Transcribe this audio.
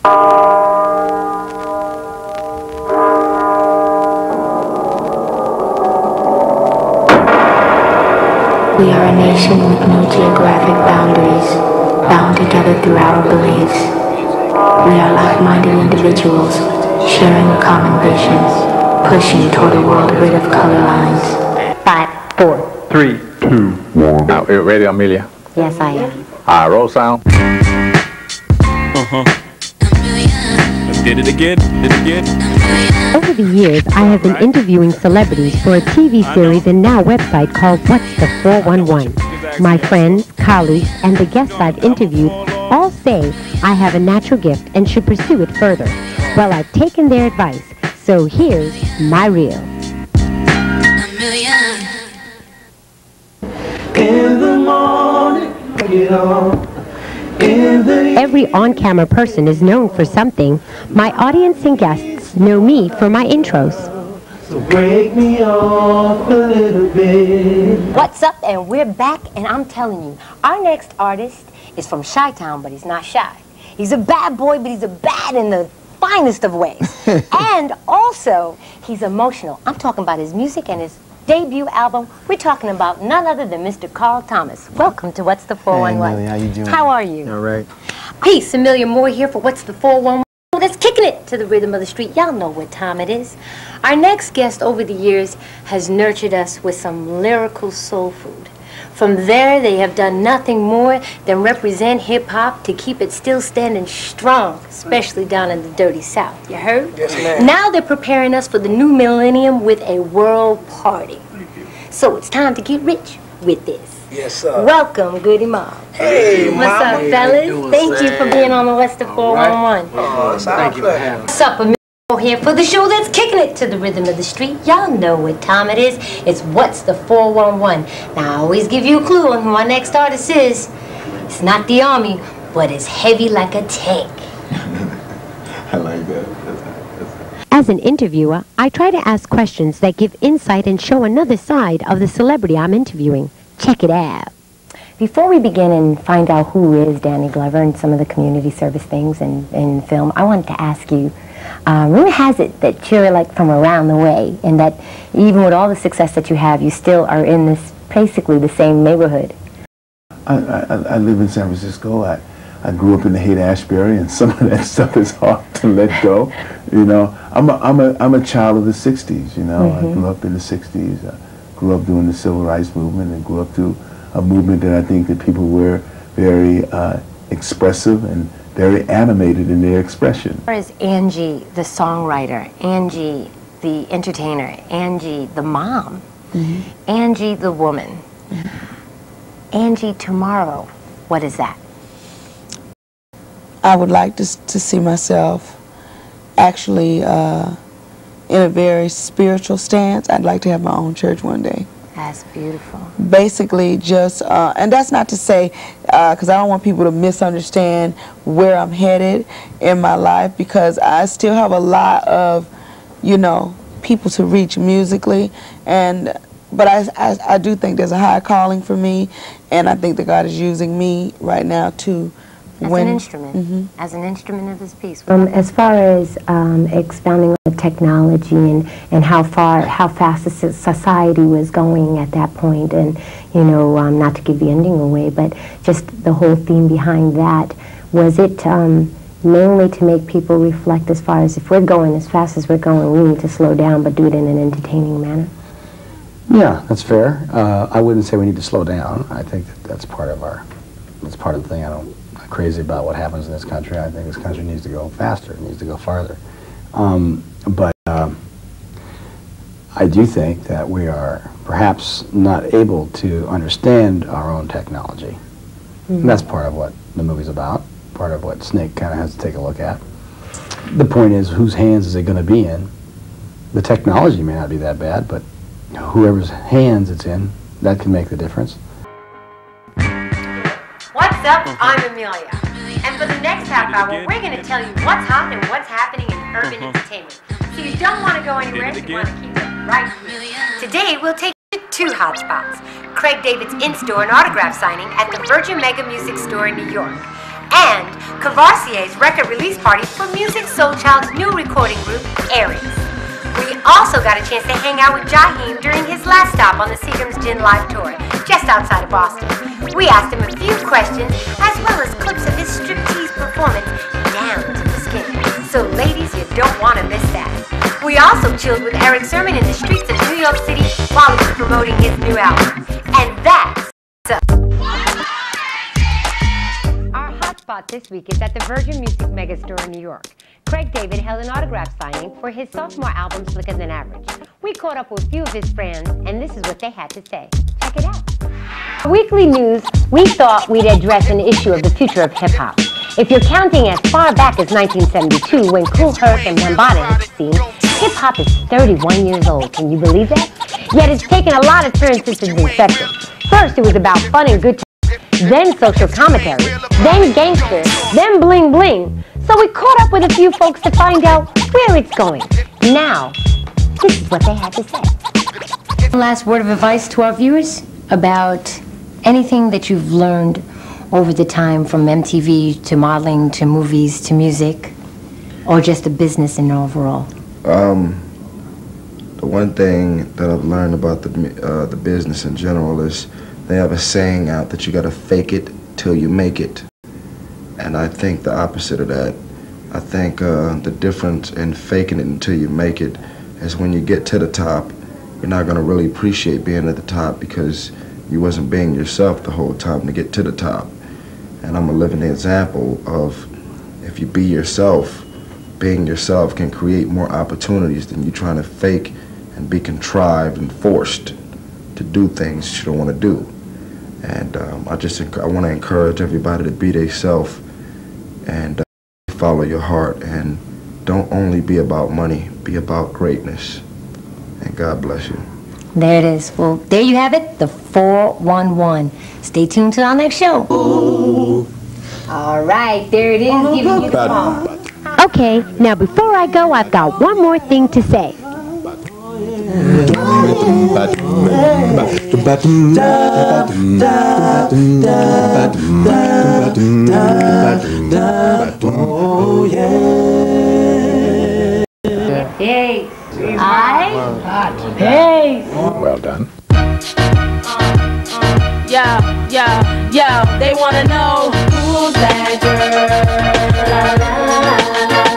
We are a nation with no geographic boundaries, bound together through our beliefs. We are like-minded individuals, sharing a common vision, pushing toward a world rid of color lines. 5, 4, 3, 2, 1. Are you ready, Amelia? Yes, I am. Roll sound. Did it again. Over the years, I have been interviewing celebrities for a TV series and now website called What's the 411. My friends, colleagues, and the guests I've interviewed all say I have a natural gift and should pursue it further. Well, I've taken their advice, so here's my reel. In the morning, get on. Every on-camera person is known for something. My audience and guests know me for my intros. So break me off a little bit. What's up? And we're back, and I'm telling you, our next artist is from Chi-Town, but he's not shy. He's a bad boy, but he's a bad in the finest of ways. And also, he's emotional. I'm talking about his music and his debut album. We're talking about none other than Mr. Carl Thomas. Welcome to What's the 411. Hey, Amelia, how you doing? How are you? All right. Peace, Amelia Moore here for What's the 411. That's kicking it to the rhythm of the street. Y'all know what time it is. Our next guest over the years has nurtured us with some lyrical soul food. From there, they have done nothing more than represent hip-hop to keep it still standing strong, especially down in the dirty South. You heard? Yes, ma'am. Now they're preparing us for the new millennium with a world party. So it's time to get rich with this. Yes, sir. Welcome, Goody Mob. Hey, What's mama. up, fellas? Thank you for being on the What's the 411. Oh, it's our pleasure. What's up, Amelia? Here for the show that's kicking it to the rhythm of the street. Y'all know what time it is. It's What's the 411. Now, I always give you a clue on who our next artist is. It's not the Army, but it's heavy like a tank. I like that. As an interviewer, I try to ask questions that give insight and show another side of the celebrity I'm interviewing. Check it out. Before we begin and find out who is Danny Glover and some of the community service things in film, I wanted to ask you, rumor has it that you're like from around the way, and that even with all the success that you have, you still are in this basically the same neighborhood. I live in San Francisco. I grew up in the Haight-Ashbury, and some of that stuff is hard to let go. You know, I'm a child of the '60s. You know, I grew up in the '60s. I grew up during the Civil Rights Movement, and grew up through a movement that I think that people were very expressive and very animated in their expression. Where is Angie, the songwriter, Angie, the entertainer, Angie, the mom, Angie, the woman, Angie, tomorrow? What is that? I would like to see myself actually in a very spiritual stance. I'd like to have my own church one day. That's beautiful. Basically just, and that's not to say, because I don't want people to misunderstand where I'm headed in my life, because I still have a lot of, you know, people to reach musically, but I do think there's a high calling for me, and I think that God is using me right now to As an instrument, as an instrument of his piece. As far as expounding on technology and how fast the society was going at that point, and you know, not to give the ending away, but just the whole theme behind that, was it mainly to make people reflect as far as if we're going as fast as we're going, we need to slow down, but do it in an entertaining manner? Yeah, that's fair. I wouldn't say we need to slow down. I think that's part of the thing. I'm crazy about what happens in this country. I think this country needs to go faster, it needs to go farther. But I do think that we are perhaps not able to understand our own technology. And that's part of what the movie's about, part of what Snake kind of has to take a look at. The point is, whose hands is it going to be in? The technology may not be that bad, but whoever's hands it's in, that can make the difference. What's up? I'm Amelia. And for the next half hour, we're going to tell you what's hot and what's happening in urban entertainment. So you don't want to go anywhere, you want to keep it right here. Today, we'll take you to two hot spots. Craig David's in-store and autograph signing at the Virgin Mega Music Store in New York. and Cavarsier's record release party for Music Soul Child's new recording group, Aries. We also got a chance to hang out with Jaheim during his last stop on the Seagram's Gin Live Tour, just outside of Boston. We asked him a few questions, as well as clips of his striptease performance down to the skin. So ladies, you don't want to miss that. We also chilled with Eric Sermon in the streets of New York City while he was promoting his new album. And that's up. Our hotspot this week is at the Virgin Music Megastore in New York. Craig David held an autograph signing for his sophomore album, Slicker Than Average. We caught up with a few of his friends, and this is what they had to say. Check it out. For Weekly News, we thought we'd address an issue of the future of hip-hop. If you're counting as far back as 1972, when Kool Herc and Bambaataa hit the scene, hip-hop is 31 years old. Can you believe that? Yet it's taken a lot of turns since its inception. First, it was about fun and good times, then social commentary, then gangster, then bling bling. So we caught up with a few folks to find out where it's going. Now, this is what they had to say. One last word of advice to our viewers about anything that you've learned over the time, from MTV to modeling to movies to music, or just the business in overall. The one thing that I've learned about the business in general is they have a saying out that you gotta fake it till you make it. And I think the opposite of that. I think the difference in faking it until you make it is when you get to the top, you're not gonna really appreciate being at the top because you wasn't being yourself the whole time to get to the top. And I'm a living example of if you be yourself, being yourself can create more opportunities than you trying to fake and be contrived and forced to do things you don't want to do. And I want to encourage everybody to be themselves and follow your heart, and don't only be about money, be about greatness. And God bless you. There it is. Well, there you have it, the 411. Stay tuned to our next show. Ooh. All right, there it is. Giving you the call. Okay, now before I go, I've got one more thing to say. Oh yeah. Hey. Hey. Well done. Yo, they wanna know who's that girl.